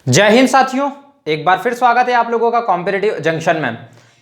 जय हिंद साथियों, एक बार फिर स्वागत है आप लोगों का कॉम्पिटिटिव जंक्शन में।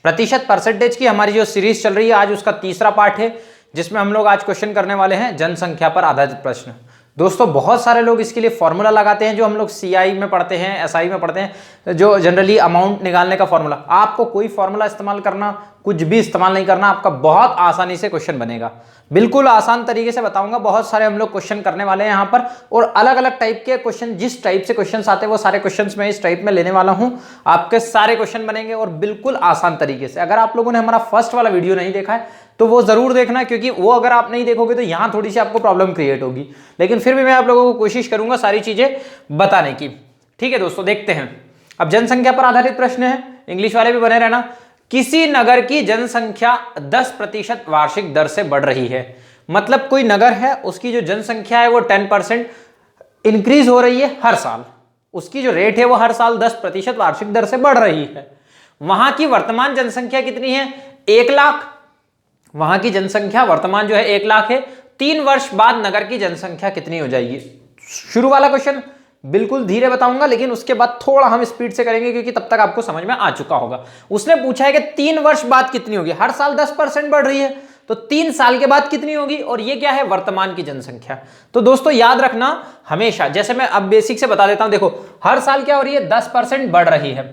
प्रतिशत परसेंटेज की हमारी जो सीरीज चल रही है, आज उसका तीसरा पार्ट है, जिसमें हम लोग आज क्वेश्चन करने वाले हैं जनसंख्या पर आधारित प्रश्न। दोस्तों, बहुत सारे लोग इसके लिए फॉर्मूला लगाते हैं, जो हम लोग सीआई में पढ़ते हैं, एसआई में पढ़ते हैं, जो जनरली अमाउंट निकालने का फॉर्मूला। आपको कोई फॉर्मूला इस्तेमाल करना, कुछ भी इस्तेमाल नहीं करना, आपका बहुत आसानी से क्वेश्चन बनेगा। बिल्कुल आसान तरीके से बताऊंगा। बहुत सारे हम लोग क्वेश्चन करने वाले हैं यहाँ पर, और अलग अलग टाइप के क्वेश्चन, जिस टाइप से क्वेश्चंस आते हैं वो सारे क्वेश्चंस मैं इस टाइप में लेने वाला हूँ। आपके सारे क्वेश्चन बनेंगे और बिल्कुल आसान तरीके से। अगर आप लोगों ने हमारा फर्स्ट वाला वीडियो नहीं देखा है तो वो जरूर देखना, क्योंकि वो अगर आप नहीं देखोगे तो यहाँ थोड़ी सी आपको प्रॉब्लम क्रिएट होगी। लेकिन फिर भी मैं आप लोगों को कोशिश करूंगा सारी चीजें बताने की। ठीक है दोस्तों, देखते हैं। अब जनसंख्या पर आधारित प्रश्न है, इंग्लिश वाले भी बने रहना। किसी नगर की जनसंख्या 10% वार्षिक दर से बढ़ रही है। मतलब कोई नगर है, उसकी जो जनसंख्या है वो 10% इंक्रीज हो रही है हर साल। उसकी जो रेट है वो हर साल 10% वार्षिक दर से बढ़ रही है। वहां की वर्तमान जनसंख्या कितनी है? 1 लाख। वहां की जनसंख्या वर्तमान जो है 1 लाख है। 3 वर्ष बाद नगर की जनसंख्या कितनी हो जाएगी? शुरू वाला क्वेश्चन बिल्कुल धीरे बताऊंगा, लेकिन उसके बाद थोड़ा हम स्पीड से करेंगे, क्योंकि तब तक आपको समझ में आ चुका होगा। उसने पूछा है कि 3 वर्ष बाद कितनी होगी। हर साल 10% बढ़ रही है, तो 3 साल के बाद कितनी होगी? और ये क्या है? वर्तमान की जनसंख्या। तो दोस्तों याद रखना हमेशा, जैसे मैं अब बेसिक से बता देता हूं। देखो, हर साल क्या हो रही है? 10% बढ़ रही है।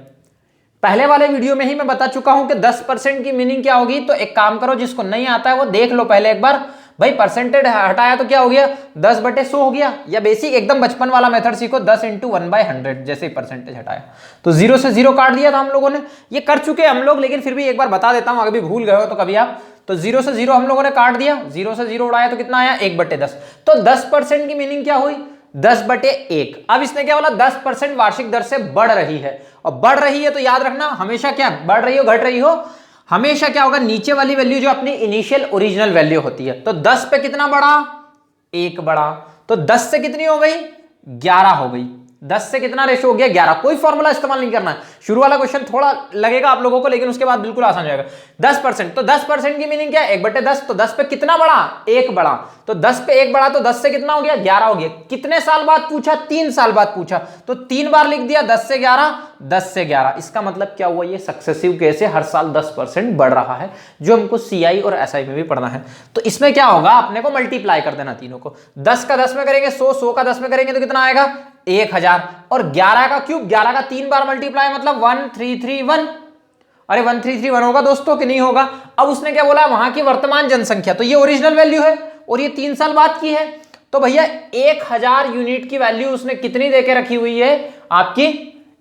पहले वाले वीडियो में ही मैं बता चुका हूं कि 10% की मीनिंग क्या होगी। तो एक काम करो, जिसको नहीं आता है वो देख लो पहले एक बार। भाई परसेंटेज हटाया तो क्या हो गया? 10/100 हो गया। या बेसिक एकदम बचपन वाला मेथड सीखो, 10 × 1/100। जैसे ही परसेंटेज हटाया तो 0 से 0 काट दिया था हम लोगों ने। ये कर चुके हैं हम लोग, लेकिन फिर भी एक बार बता देता हूं, अगर भी भूल गए हो तो कभी आप। तो 0 से 0 हम लोगों ने काट दिया, 0 से 0 उड़ाया तो कितना आया? 1/10। तो 10% की मीनिंग क्या हुई? 10/1। अब इसने क्या बोला? 10% वार्षिक दर से बढ़ रही है। और बढ़ रही है तो याद रखना, हमेशा क्या बढ़ रही हो घट रही हो, हमेशा क्या होगा? नीचे वाली वैल्यू जो अपनी इनिशियल ओरिजिनल वैल्यू होती है। तो 10 पे कितना बढ़ा? 1 बढ़ा। तो 10 से कितनी हो गई? 11 हो गई। 10 से कितना रेशो हो गया? 11। कोई फॉर्मूला इस्तेमाल नहीं करना है। शुरू वाला क्वेश्चन थोड़ा लगेगा आप लोगों को, लेकिन उसके बाद बिल्कुल आसान हो जाएगा। 10%, तो 10% की मीनिंग क्या है? 1/10। तो 10 पे कितना बढ़ा? 1 बढ़ा। तो 10 पे 1 बढ़ा तो 10 से कितना हो गया? 11 हो गया। कितने साल बाद पूछा? 3 साल बाद पूछा, तो 3 बार लिख दिया। 10 से 11, 10 से 11। इसका मतलब क्या हुआ? ये सक्सेसिव केस है, हर साल 10% बढ़ रहा है, जो हमको सीआई और एसआई में भी पढ़ना है। तो इसमें क्या होगा? अपने को मल्टीप्लाई कर देना तीनों को। 10 का 10 में करेंगे 100, 100 का 10 में करेंगे तो कितना आएगा? 1000। और 11 का क्यूब, 11 का 3 बार मल्टीप्लाई, मतलब 1331। अरे 1331 होगा दोस्तों कि नहीं होगा? अब उसने क्या बोला? वहां की वर्तमान जनसंख्या, तो ये ओरिजिनल वैल्यू है और ये 3 साल बाद की है। तो भैया 1000 यूनिट की वैल्यू उसने कितनी देके रखी हुई है? आपकी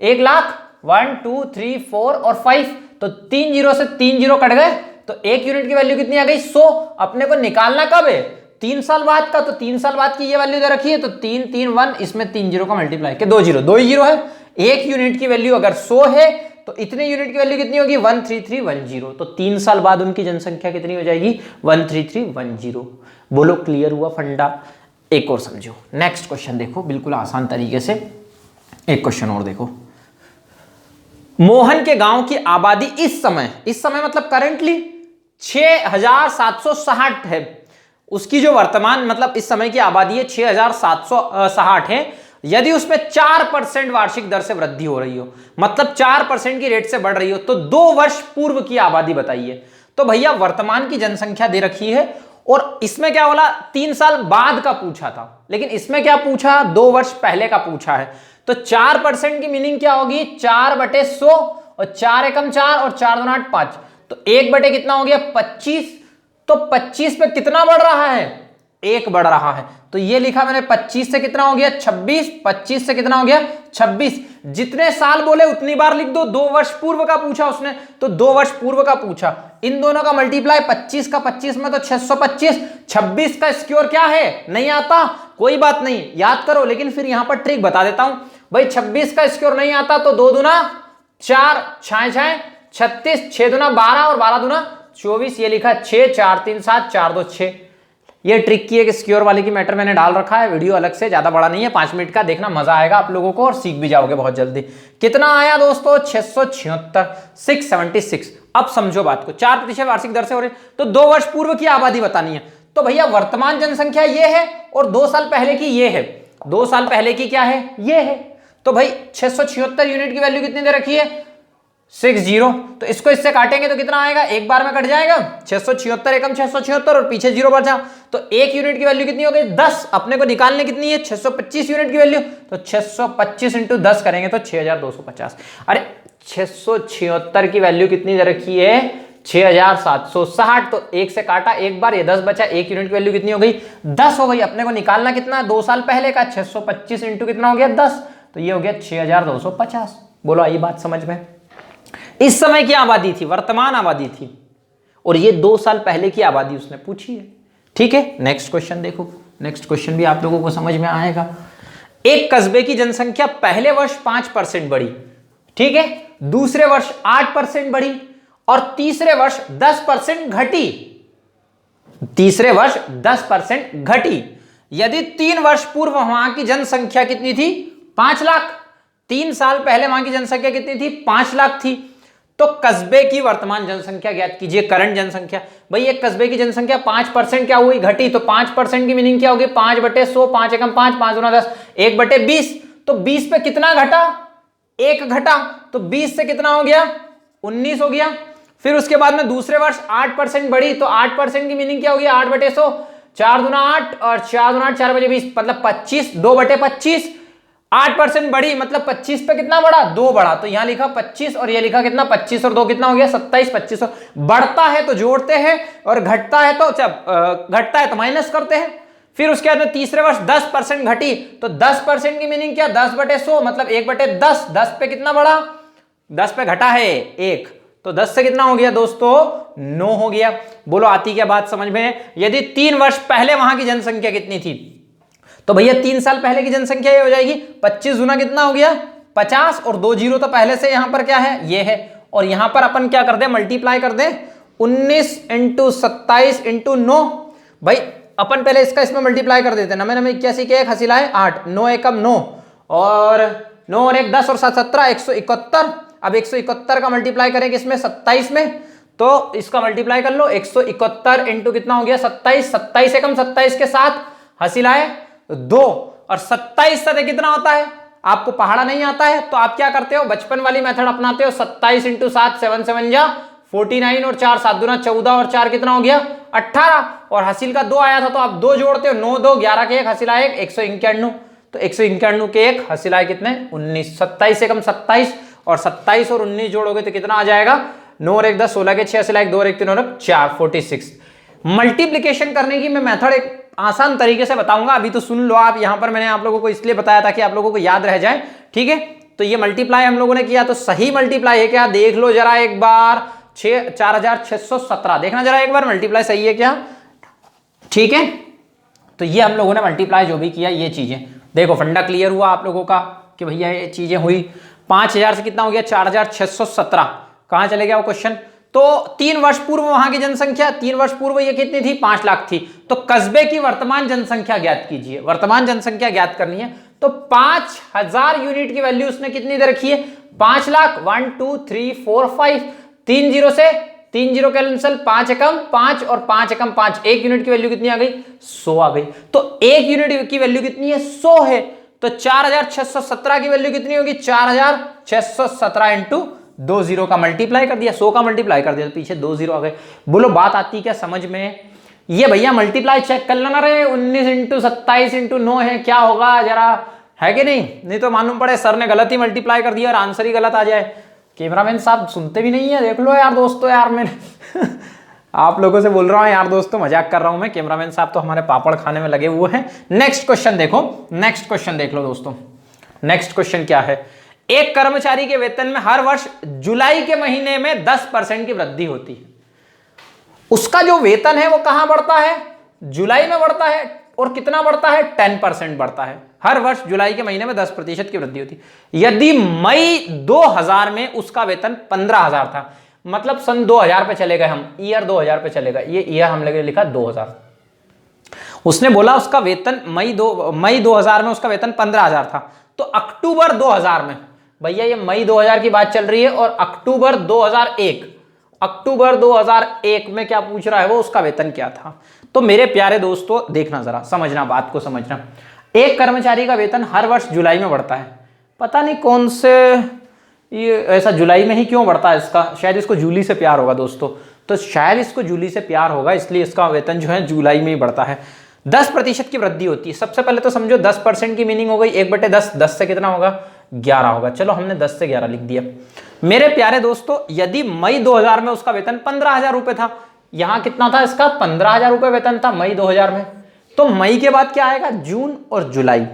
1 लाख। 1 2 3 4 और 5, तो 3 0 से 3 0 कट गए, तो 1 यूनिट की वैल्यू कितनी आ गई? 100। अपने को निकालना कब है? 3 साल बाद का। तो 3 साल बाद की ये वैल्यू दे रखी है, तो 3 3 1, इसमें 3 0 का मल्टीप्लाई के 2 0, 2 ही 0 है। 1 यूनिट की वैल्यू अगर 100 है तो इतने यूनिट की वैल्यू कितनी होगी? 13310। तो 3 साल बाद उनकी जनसंख्या कितनी हो जाएगी? 13310। बोलो क्लियर हुआ फंडा? एक और समझो। नेक्स्ट क्वेश्चन देखो, बिल्कुल आसान तरीके से। एक क्वेश्चन और देखो। मोहन के गांव की आबादी इस समय मतलब करेंटली 6760 है। उसकी जो वर्तमान मतलब इस समय की आबादी है 6760 है। यदि उसमें 4% वार्षिक दर से वृद्धि हो रही हो, मतलब 4% की रेट से बढ़ रही हो, तो 2 वर्ष पूर्व की आबादी बताइए। तो भैया वर्तमान की जनसंख्या दे रखी है, और इसमें क्या बोला? 3 साल बाद का पूछा था, लेकिन इसमें क्या पूछा? 2 वर्ष पहले का पूछा है। तो 4% की मीनिंग क्या होगी? 4/100, और 4 एकम 4 और 4 दूना 8 5, तो 1 बटे कितना हो गया? 25। तो 25 पे कितना बढ़ रहा है? 1 बढ़ रहा है। तो ये लिखा मैंने, 25 से कितना हो गया? 26। 25 से कितना हो गया? 26। जितने साल बोले उतनी बार लिख दो। 2 वर्ष पूर्व का पूछा उसने, तो 2 वर्ष पूर्व का पूछा। इन दोनों का मल्टीप्लाई, 25 का 25 में तो 625। 26 का स्क्वायर क्या है? नहीं आता? कोई बात नहीं, याद करो। लेकिन फिर यहां पर ट्रिक बता देता हूं। भाई 26 का स्क्वायर नहीं आता तो 2 दूना 4, 6 6 36, 6 दूना 12 और 12 दूना 24। ये लिखा 6 4 3 7 4 2 6। ये ट्रिक की एक स्क्योर वाले की मैटर मैंने डाल रखा है, वीडियो अलग से, ज्यादा बड़ा नहीं है, 5 मिनट का, देखना मजा आएगा आप लोगों को और सीख भी जाओगे बहुत जल्दी। कितना आया दोस्तों? 676, 676। अब समझो बात को, 4% वार्षिक दर से हो रही, तो 2 वर्ष पूर्व की आबादी बतानी है। तो भैया वर्तमान जनसंख्या ये है और 2 साल पहले की ये है। 2 साल पहले की क्या है? ये है। तो भाई 676 यूनिट की वैल्यू कितनी दे रखी है 60। तो इसको इससे काटेंगे तो कितना आएगा, एक बार में कट जाएगा 676 एकम 676 और पीछे 0 बचा, तो एक यूनिट की वैल्यू कितनी हो गई 10। अपने को निकालने कितनी है 625 यूनिट की वैल्यू, तो 625 इंटू 10 करेंगे तो 6250। अरे 676 की वैल्यू कितनी दे रखी है 6760, तो एक से काटा एक बार, ये 10 बचा, एक यूनिट की वैल्यू कितनी हो गई 10 हो गई। अपने को निकालना कितना 2 साल पहले का, 625 इंटू कितना हो गया 10, तो ये हो गया 6250। बोलो आई बात समझ में। इस समय की आबादी थी, वर्तमान आबादी थी, और ये 2 साल पहले की आबादी उसने पूछी है। ठीक है, नेक्स्ट क्वेश्चन देखो, नेक्स्ट क्वेश्चन भी आप लोगों को समझ में आएगा। एक कस्बे की जनसंख्या पहले वर्ष 5% बढ़ी, ठीक है, दूसरे वर्ष 8% बढ़ी और तीसरे वर्ष 10% घटी, तीसरे वर्ष 10% घटी। यदि 3 वर्ष पूर्व वहां की जनसंख्या कितनी थी 5 लाख, 3 साल पहले वहां की जनसंख्या कितनी थी 5 लाख थी, तो कस्बे की वर्तमान जनसंख्या ज्ञात कीजिए, करंट जनसंख्या। भाई एक कस्बे की जनसंख्या 5% क्या हुई घटी, तो 5% की मीनिंग क्या होगी 5/100, 5 एकम 5, 5 दूना 10, 1/20, तो 20 पे कितना घटा 1 घटा, तो 20 से कितना हो गया 19 हो गया। फिर उसके बाद में दूसरे वर्ष 8% बढ़ी, तो 8% की मीनिंग क्या होगी 8/100, 4 दूना 8 और 4 दूना 8, 4/20 मतलब 25, 2/25। 8% बढ़ी मतलब 25 पे कितना बढ़ा 2 बढ़ा, तो यहां लिखा 25 और ये लिखा कितना 25 और 2 कितना हो गया 27, 25 बढ़ता है तो जोड़ते हैं और घटता है तो माइनस करते हैं। फिर उसके बाद में तीसरे वर्ष 10% घटी, तो 10% की मीनिंग क्या 10/100 मतलब 1/10, 10 पे कितना बढ़ा 10 पे घटा है 1, तो 10 से कितना हो गया दोस्तों 9 हो गया। बोलो आती क्या बात समझ में। यदि 3 वर्ष पहले वहां की जनसंख्या कितनी थी, तो भैया 3 साल पहले की जनसंख्या ये हो जाएगी 25 गुना कितना हो गया 50, और 2 जीरो तो पहले से यहां पर क्या है ये है, और यहां पर अपन क्या कर दे मल्टीप्लाई कर दे 19 इंटू 27 इंटू 9। भाई अपन पहले इसका इसमें मल्टीप्लाई कर देते ना, मैंने 81 के 1 हसीलाए 8, 9 एकम 9 और 9 और 1 10 और 7 17 171। अब 171 का मल्टीप्लाई करेंगे इसमें 27 में, तो इसका मल्टीप्लाई कर लो 171 इंटू कितना हो गया 27, 27 एकम 27 के साथ हसीलाए 2 और 27 सतह कितना होता है, आपको पहाड़ा नहीं आता है तो आप क्या करते हो बचपन वाली मेथड अपनाते हो, 27 इंटू 7 7 7 जा 49 और 4 7 दूना 14 और 4 कितना हो गया 18, और हसील का 2 आया था तो आप 2 जोड़ते हो 9 2 11 के 1 हसीला 1 151, तो 151 के 1 हसीला कितने 19, 27 एकम 27 और 27 और 19 जोड़ोगे तो कितना आ जाएगा 9 और 1 10 16 के 6 हसीला 1 2 और 1 3 और 4 46। मल्टीप्लीकेशन करने की मैं मेथड एक आसान तरीके से बताऊंगा, अभी तो सुन लो आप। यहां पर मैंने आप लोगों को इसलिए बताया ताकि आप लोगों को याद रह जाए, ठीक है। तो ये मल्टीप्लाई हम लोगों ने किया, तो सही मल्टीप्लाई है क्या देख लो जरा एक बार, 4617 देखना जरा एक बार मल्टीप्लाई सही है क्या, ठीक है। तो ये हम लोगों ने मल्टीप्लाई जो भी किया ये चीजें देखो, फंडा क्लियर हुआ आप लोगों का कि भैया ये चीजें हुई। 5000 से कितना हो गया 4617, कहां चले गया वो क्वेश्चन। तो 3 वर्ष पूर्व वहां की जनसंख्या, 3 वर्ष पूर्व ये कितनी थी 5 लाख थी, तो कस्बे की वर्तमान जनसंख्या ज्ञात कीजिए, वर्तमान जनसंख्या ज्ञात करनी है। तो 5000 यूनिट की वैल्यू उसने कितनी दे रखी है 5 लाख। 1 2 3 4 5, 3 जीरो से 3 जीरो कैंसिल, 5 एकम 5 और 5 एकम 5, 1 यूनिट की वैल्यू कितनी आ गई 100 आ गई। तो 1 यूनिट की वैल्यू कितनी है 100 है, तो 4617 की वैल्यू कितनी होगी 4617 इंटू 2 जीरो का मल्टीप्लाई कर दिया, 100 का मल्टीप्लाई कर दिया तो पीछे 2 जीरो आ गए। बोलो बात आती क्या समझ में। ये भैया मल्टीप्लाई चेक कर लेना रे, 19 इंटू 27 इंटू 9 है क्या होगा जरा, है कि नहीं तो मालूम पड़े सर ने गलत ही मल्टीप्लाई कर दिया और आंसर ही गलत आ जाए। कैमरामैन साहब सुनते भी नहीं है, देख लो यार दोस्तों, यार मैंने आप लोगों से बोल रहा हूं यार दोस्तों, मजाक कर रहा हूं मैं। कैमरामैन साहब तो हमारे पापड़ खाने में लगे हुए हैं। नेक्स्ट क्वेश्चन देखो, नेक्स्ट क्वेश्चन देख लो दोस्तों। नेक्स्ट क्वेश्चन क्या है, एक कर्मचारी के वेतन में हर वर्ष जुलाई के महीने में 10% की वृद्धि होती है। उसका जो वेतन है वो कहां बढ़ता है जुलाई में बढ़ता है, और कितना बढ़ता है 10% बढ़ता है। हर वर्ष जुलाई के महीने में 10% की वृद्धि होती है। यदि मई 2000 में उसका वेतन 15000 था, मतलब सन 2000 पे चले गए हम, ईयर 2000 पे चले गए, ये ईयर हमने लिखा 2000। उसने बोला उसका वेतन मई 2000 में उसका वेतन 15000 था, तो अक्टूबर 2000 में, भैया ये मई 2000 की बात चल रही है और अक्टूबर 2001 में क्या पूछ रहा है वो, उसका वेतन क्या था। तो मेरे प्यारे दोस्तों देखना जरा, समझना बात को समझना। एक कर्मचारी का वेतन हर वर्ष जुलाई में बढ़ता है, पता नहीं कौन से, ये ऐसा जुलाई में ही क्यों बढ़ता है इसका, शायद इसको जूली से प्यार होगा दोस्तों, तो शायद इसको जूली से प्यार होगा, इसलिए इसका वेतन जो है जुलाई में ही बढ़ता है। 10% की वृद्धि होती है। सबसे पहले तो समझो 10% की मीनिंग हो गई 1/10, 10 से कितना होगा 11 होगा। चलो हमने 10 से 11 लिख दिया। मेरे प्यारे दोस्तों, यदि मई 2000 में उसका वेतन 15,000 रुपए था, यहां कितना था इसका 15,000 रुपए वेतन था मई 2000 में, तो मई के बाद क्या आएगा जून और जुलाई,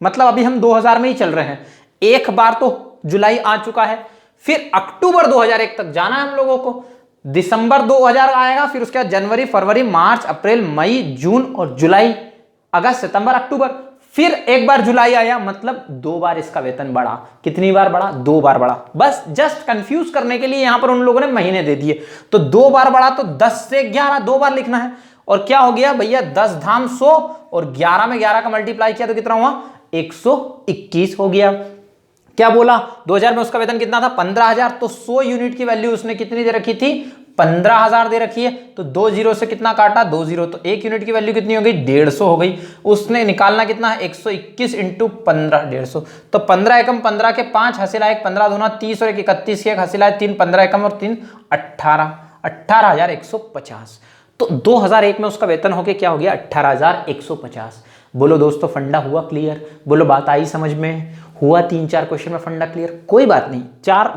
मतलब अभी हम 2000 में ही चल रहे हैं, एक बार तो जुलाई आ चुका है, फिर अक्टूबर 2001 तक जाना है हम लोगों को, दिसंबर 2000 आएगा, फिर उसके बाद जनवरी, फरवरी, मार्च, अप्रैल, मई, जून और जुलाई, अगस्त, सितंबर, अक्टूबर, फिर एक बार जुलाई आया, मतलब 2 बार इसका वेतन बढ़ा। कितनी बार बढ़ा 2 बार बढ़ा। बस जस्ट कंफ्यूज करने के लिए यहां पर उन लोगों ने महीने दे दिए, तो 2 बार बढ़ा, तो 10 से 11 2 बार लिखना है। और क्या हो गया भैया 10 धाम 100 और 11 में 11 का मल्टीप्लाई किया तो कितना हुआ 121 हो गया। क्या बोला 2000 में उसका वेतन कितना था 15,000, तो 100 यूनिट की वैल्यू उसने कितनी दे रखी थी 15,000 दे रखी है, तो 2 जीरो से कितना काटा 2 जीरो, तो 1 यूनिट की वैल्यू कितनी हो गई 150 हो गई। उसने निकालना कितना है 121 इंटू 15 150, तो 15 एकम 15 के 5 हसीला 1 15 दूना 30 और 31 के 1 हसीला 3 15 एकम और 3 18 18,150। तो 2001 में उसका वेतन हो गया क्या हो गया 18,150। बोलो दोस्तों फंडा हुआ क्लियर, बोलो बात आई समझ में, हुआ 3-4 क्वेश्चन में फंडा क्लियर। कोई बात नहीं,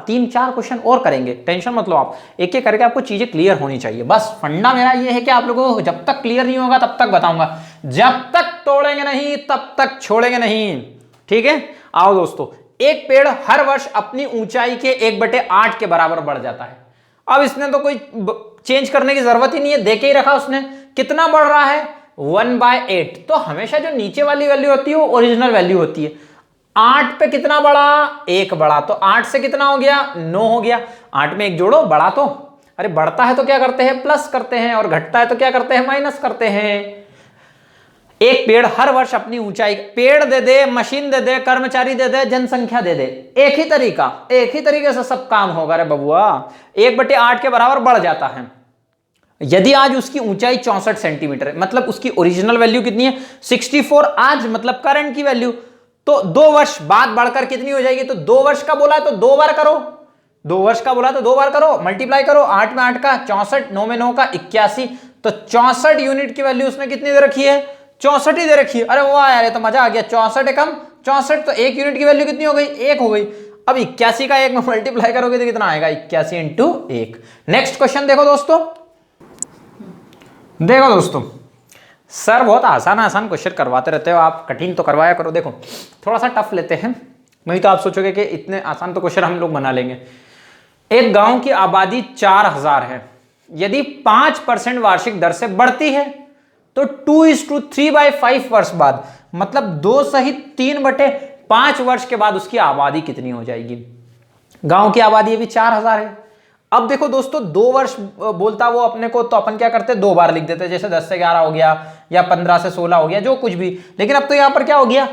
3-4 क्वेश्चन और करेंगे, टेंशन मत लो आप, एक एक करके आपको चीजें क्लियर होनी चाहिए। बस फंडा मेरा ये है कि आप लोगों को जब तक क्लियर नहीं होगा तब तक बताऊंगा, जब तक तोड़ेंगे नहीं तब तक छोड़ेंगे नहीं, ठीक है। आओ दोस्तों, एक पेड़ हर वर्ष अपनी ऊंचाई के 1/8 के बराबर बढ़ जाता है। अब इसने तो कोई चेंज करने की जरूरत ही नहीं है, दे के ही रखा उसने। कितना बढ़ रहा है 1/8, तो हमेशा जो नीचे वाली वैल्यू होती है वो ओरिजिनल वैल्यू होती है। 8 पे कितना बढ़ा 1 बढ़ा, तो 8 से कितना हो गया 9 हो गया। 8 में 1 जोड़ो बढ़ा, तो अरे बढ़ता है तो क्या करते हैं प्लस करते हैं, और घटता है तो क्या करते हैं माइनस करते हैं। एक पेड़ हर वर्ष अपनी ऊंचाई, पेड़ दे दे, मशीन दे दे, कर्मचारी दे दे, जनसंख्या दे दे, एक ही तरीके से सब काम होगा रे बबुआ, 1/8 के बराबर बढ़ जाता है। यदि आज उसकी ऊंचाई 64 सेंटीमीटर है, मतलब उसकी ओरिजिनल वैल्यू कितनी है 64 आज, मतलब करंट की वैल्यू, तो 2 वर्ष बाद बढ़कर कितनी हो जाएगी, तो 2 वर्ष का बोला है तो 2 बार करो, 2 वर्ष का बोला तो 2 बार करो, मल्टीप्लाई करो, 8 में 8 का 64, 9 में 9 का 81, तो 64 यूनिट की वैल्यू उसने कितनी दे रखी है 64 ही दे रखी है। अरे वाह यार, ये तो मजा आ गया, 64 एकम 64, तो 1 यूनिट की वैल्यू कितनी हो गई 1 हो गई। अब 81 का 1 में मल्टीप्लाई करोगे तो कितना आएगा 81 इंटू 1। नेक्स्ट क्वेश्चन देखो दोस्तों, सर बहुत आसान क्वेश्चन करवाते रहते हो आप, कठिन तो करवाया करो। देखो थोड़ा सा टफ लेते हैं, नहीं तो आप सोचोगे कि इतने आसान तो क्वेश्चन हम लोग बना लेंगे। एक गांव की आबादी 4000 है, यदि 5% वार्षिक दर से बढ़ती है तो 2:3/5 वर्ष बाद, मतलब 2 सहित 3/5 वर्ष के बाद उसकी आबादी कितनी हो जाएगी। गांव की आबादी अभी 4000 है। अब देखो दोस्तों 2 वर्ष बोलता वो अपने को, तो अपन क्या करते 2 बार लिख देते, जैसे 10 से 11 हो गया या 15 से 16 हो गया, जो कुछ भी। लेकिन अब तो यहां पर क्या हो गया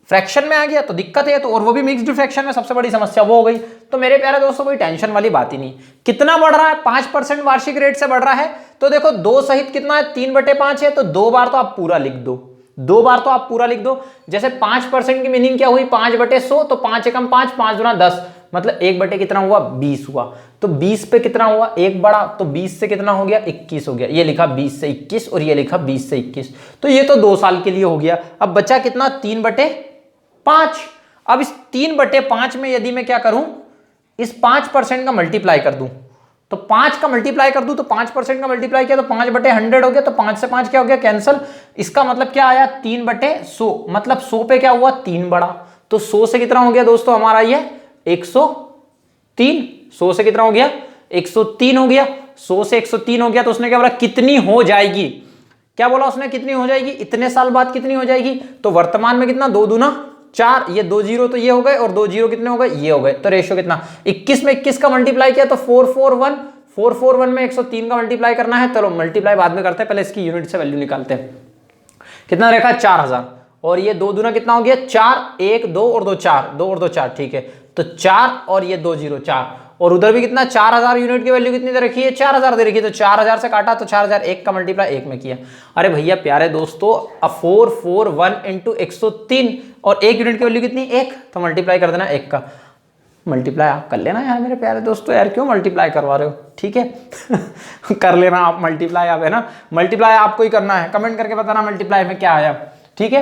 फ्रैक्शन में आ गया, तो दिक्कत है, तो और वो भी मिक्स्ड फ्रैक्शन में, सबसे बड़ी समस्या वो हो गई। तो मेरे प्यारे दोस्तों कोई टेंशन वाली बात ही नहीं। कितना बढ़ रहा है 5% वार्षिक रेट से बढ़ रहा है, तो देखो 2 सहित कितना है 3/5 है, तो 2 बार तो आप पूरा लिख दो, 2 बार तो आप पूरा लिख दो। जैसे 5% की मीनिंग क्या हुई 5/100, तो 5 एकम 5, 5 दूना 10, मतलब 1 कितना हुआ 20 हुआ, तो 20 पे कितना हुआ 1 बढ़ा, तो 20 से कितना हो गया 21 हो गया। ये लिखा 20 से 21 और ये लिखा 20 से 21, तो ये तो 2 साल के लिए हो गया। अब बचा कितना 3/5। अब इस 3/5 में यदि मैं क्या करूं इस 5% का मल्टीप्लाई कर दूं, तो 5 का मल्टीप्लाई कर दूं, तो 5% का मल्टीप्लाई किया तो 5/100 हो गया, तो 5 से 5 क्या हो गया कैंसल। इसका मतलब क्या आया 3/100, मतलब 100 पे क्या हुआ 3 बढ़ा, तो 100 से कितना हो गया दोस्तों हमारा ये 103। 100 से कितना हो गया 103 हो गया। 100 से 103 हो गया, तो उसने क्या बोला कितनी हो जाएगी, क्या बोला उसने कितनी हो जाएगी, इतने साल बाद कितनी हो जाएगी। तो वर्तमान में कितना 2 दूना 4, ये 2 जीरो तो ये हो गए, और 2 जीरो कितने हो गए ये हो गए, तो रेशियो कितना 21 में 21 का मल्टीप्लाई किया तो 441, 441 में 103 का मल्टीप्लाई करना है। चलो मल्टीप्लाई बाद में करते हैं, पहले इसकी यूनिट से वैल्यू निकालते हैं। कितना रखा 4000, और ये 2 दूना कितना हो गया 4, 1 2 और 2 4, 2 और 2 4, ठीक है, तो 4 और ये 2 जीरो 4, और उधर भी कितना 4000 यूनिट की वैल्यू कितनी दे रखी है, 4000 दे रखी है, तो 4000 से काटा तो 4000, एक का मल्टीप्लाई एक में किया। अरे भैया प्यारे दोस्तों, 441 इंटू 103 और एक यूनिट की वैल्यू कितनी, एक, तो मल्टीप्लाई कर देना एक का। मल्टीप्लाई आप कर लेना यार मेरे प्यारे दोस्तों, यार क्यों मल्टीप्लाई करवा रहे हो, ठीक है कर लेना आप मल्टीप्लाई, आप है ना, मल्टीप्लाई आपको ही करना है, कमेंट करके बताना मल्टीप्लाई में क्या आया, ठीक है।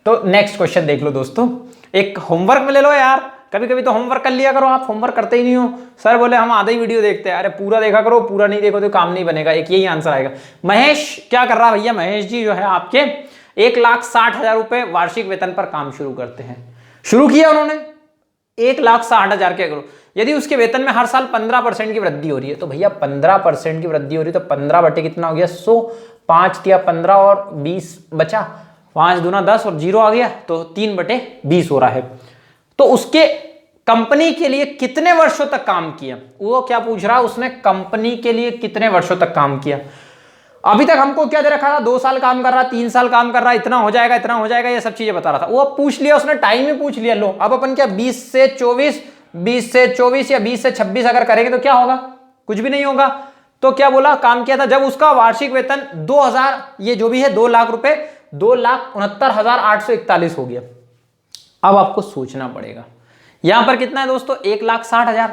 तो नेक्स्ट क्वेश्चन देख लो दोस्तों, एक होमवर्क में ले लो यार, कभी कभी तो होमवर्क कर लिया करो, आप होमवर्क करते ही नहीं हो। सर बोले हम आधा ही वीडियो देखते हैं, अरे पूरा देखा करो, पूरा नहीं देखो तो काम नहीं बनेगा, एक यही आंसर आएगा। महेश क्या कर रहा है भैया, महेश जी जो है आपके 1,60,000 रुपए वार्षिक वेतन पर काम शुरू करते हैं, शुरू किया उन्होंने 1,60,000 के करो, यदि उसके वेतन में हर साल 15% की वृद्धि हो रही है, तो भैया 15% की वृद्धि हो रही है तो 15 बटे कितना हो गया 100, 5 या 15 और 20 बचा, 5 दूना 10 और 0 आ गया, तो 3 बटे 20 हो रहा है। तो उसके कंपनी के लिए कितने वर्षों तक काम किया, वो क्या पूछ रहा है, उसने कंपनी के लिए कितने वर्षों तक काम किया। अभी तक हमको क्या दे रखा था, 2 साल काम कर रहा, 3 साल काम कर रहा, इतना हो जाएगा इतना हो जाएगा, ये सब चीजें बता रहा था, वो पूछ लिया उसने, टाइम में पूछ लिया। लो अब अपन क्या 20 से 24, 20 से 24 या 20 से 26 अगर करेंगे तो क्या होगा, कुछ भी नहीं होगा। तो क्या बोला, काम किया था जब उसका वार्षिक वेतन 2000, ये जो भी है 2 लाख रुपए, 2,69,841 हो गया। अब आपको सोचना पड़ेगा, यहां पर कितना है दोस्तों 1,60,000,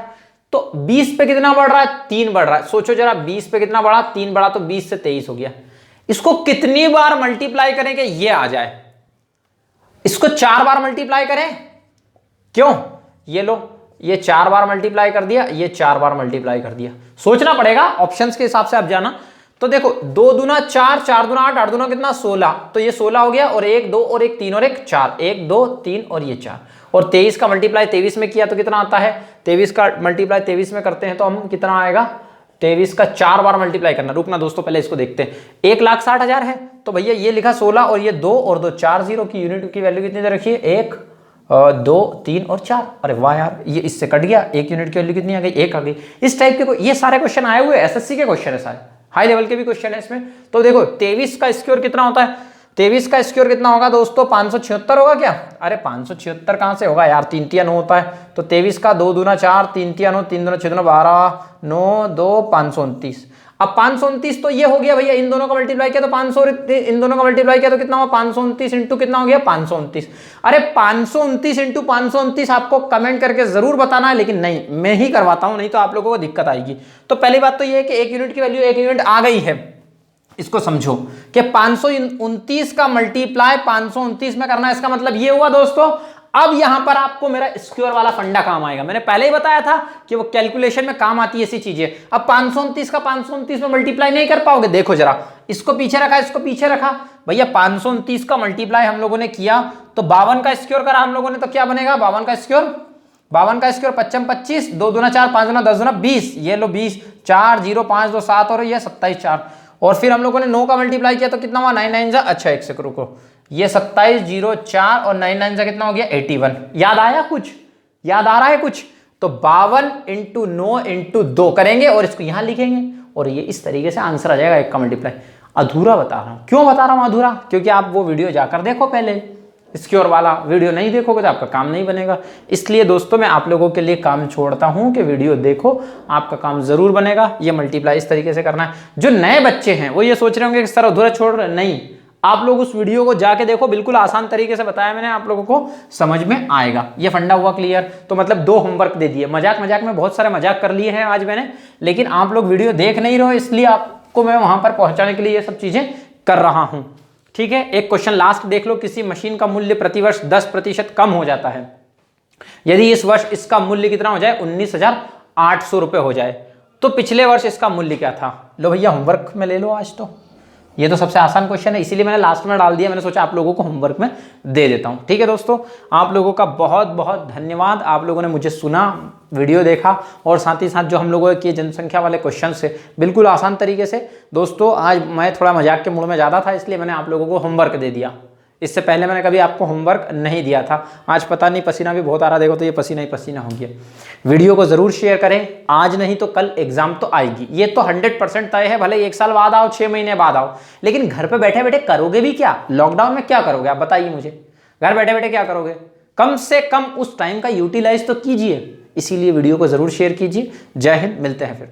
तो 20 पे कितना बढ़ रहा है, 3 बढ़ रहा है। सोचो जरा 20 पे कितना बढ़ा, 3 बढ़ा तो 20 से 23 हो गया। इसको कितनी बार मल्टीप्लाई करें कि ये आ जाए, इसको 4 बार मल्टीप्लाई करें, क्यों, ये लो ये 4 बार मल्टीप्लाई कर दिया, ये 4 बार मल्टीप्लाई कर दिया। सोचना पड़ेगा, ऑप्शंस के हिसाब से आप जाना। तो देखो 2 दूना 4, 4 दूना 8, 8 दूना कितना 16, तो ये 16 हो गया, और 1 2 और 1 3 और 1 4, 1 2 3 और ये 4, और 23 का मल्टीप्लाई 23 में किया तो कितना आता है, 23 का मल्टीप्लाई 23 में करते हैं तो हम कितना आएगा, 23 का 4 बार मल्टीप्लाई करना। रुकना दोस्तों पहले इसको देखते हैं, 1,60,000 है तो भैया ये लिखा 16 और ये 2 और 2 4 0 की यूनिट की वैल्यू कितनी दे रखी है, 1 2 3 और 4। अरे वाह यार, ये इससे कट गया, एक यूनिट की वैल्यू कितनी आ गई, 1 आ गई। इस टाइप के ये सारे क्वेश्चन आए हुए एसएससी के क्वेश्चन है, सारे हाई लेवल के भी क्वेश्चन है इसमें। तो देखो 23 का स्क्वायर कितना होता है, 23 का स्क्वायर कितना होगा दोस्तों, 576 होगा क्या, अरे 576 कहां से होगा यार, 3 3 9 होता है, तो 23 का 2 दूना 4, 3 3 9, 3 दूना 6 दूना 12, 9 2 529। अब 529 तो ये हो गया भैया, इन दोनों का मल्टीप्लाई किया तो 500, इन दोनों का मल्टीप्लाई किया तो कितना हुआ 529 इंटू कितना हो गया 529। अरे 529 इंटू 529 आपको कमेंट करके जरूर बताना है, लेकिन नहीं मैं ही करवाता हूं, नहीं तो आप लोगों को दिक्कत आएगी। तो पहली बात तो ये है कि एक यूनिट की वैल्यू 1 यूनिट आ गई है, इसको समझो कि 529 का मल्टीप्लाई 529 में करना है, इसका मतलब ये हुआ दोस्तों। अब यहां पर आपको मेरा स्क्वायर वाला फंडा काम आएगा, मैंने पहले ही बताया था कि वो कैलकुलेशन में काम आती है ऐसी चीजें। अब 529 का 529 में मल्टीप्लाई नहीं कर पाओगे, देखो जरा, इसको पीछे रखा इसको पीछे रखा, भैया 529 का मल्टीप्लाई हम लोगों ने किया तो 52 का स्क्वायर करा हम लोगों ने, तो क्या बनेगा 52 का स्क्वायर, 52 का स्क्वायर 55 25, 2 दूना 4, 5 दूना 10 दूना 20, ये लो 20, 4 0 5 2 7 और ये 27 4, और फिर हम लोगों ने 9 का मल्टीप्लाई किया तो कितना हुआ 9 9 जा, अच्छा एक सेकंड रुको, ये 27 0 4 और 9 9 जा कितना हो गया 81। याद आया कुछ, याद आ रहा है कुछ, तो 52 इंटू 9 इंटू 2 करेंगे और इसको यहां लिखेंगे और ये इस तरीके से आंसर आ जाएगा, एक का मल्टीप्लाई। अधूरा बता रहा हूं, क्यों बता रहा हूं अधूरा, क्योंकि आप वो वीडियो जाकर देखो पहले, स्क्योर वाला वीडियो नहीं देखोगे तो आपका काम नहीं बनेगा। इसलिए दोस्तों मैं आप लोगों के लिए काम छोड़ता हूं कि वीडियो देखो, आपका काम जरूर बनेगा। ये मल्टीप्लाई इस तरीके से करना है। जो नए बच्चे हैं वो ये सोच रहे होंगे कि सर अधूरा छोड़ रहे, नहीं, आप लोग उस वीडियो को जाके देखो, बिल्कुल आसान तरीके से बताया मैंने, आप लोगों को समझ में आएगा। ये फंडा हुआ क्लियर। तो मतलब 2 होमवर्क दे दिए, मजाक मजाक में बहुत सारे मजाक कर लिए हैं आज मैंने, लेकिन आप लोग वीडियो देख नहीं रहे हो, इसलिए आपको मैं वहां पर पहुंचाने के लिए ये सब चीजें कर रहा हूं, ठीक है। एक क्वेश्चन लास्ट देख लो, किसी मशीन का मूल्य प्रतिवर्ष 10% कम हो जाता है, यदि इस वर्ष इसका मूल्य कितना हो जाए 19,800 रुपए हो जाए, तो पिछले वर्ष इसका मूल्य क्या था। लो भैया होमवर्क में ले लो आज, तो ये तो सबसे आसान क्वेश्चन है, इसीलिए मैंने लास्ट में डाल दिया, मैंने सोचा आप लोगों को होमवर्क में दे देता हूं, ठीक है दोस्तों। आप लोगों का बहुत बहुत धन्यवाद, आप लोगों ने मुझे सुना, वीडियो देखा, और साथ ही साथ जो हम लोगों के जनसंख्या वाले क्वेश्चन से बिल्कुल आसान तरीके से। दोस्तों आज मैं थोड़ा मजाक के मूड में ज़्यादा था, इसलिए मैंने आप लोगों को होमवर्क दे दिया, इससे पहले मैंने कभी आपको होमवर्क नहीं दिया था। आज पता नहीं पसीना भी बहुत आ रहा, देखो तो ये पसीना ही पसीना हो गया। वीडियो को जरूर शेयर करें, आज नहीं तो कल एग्जाम तो आएगी, ये तो 100% तय है, भले 1 साल बाद आओ 6 महीने बाद आओ, लेकिन घर पे बैठे बैठे करोगे भी क्या, लॉकडाउन में क्या करोगे आप बताइए मुझे, घर बैठे बैठे क्या करोगे। कम से कम उस टाइम का यूटिलाइज तो कीजिए, इसीलिए वीडियो को ज़रूर शेयर कीजिए। जय हिंद, मिलते हैं फिर।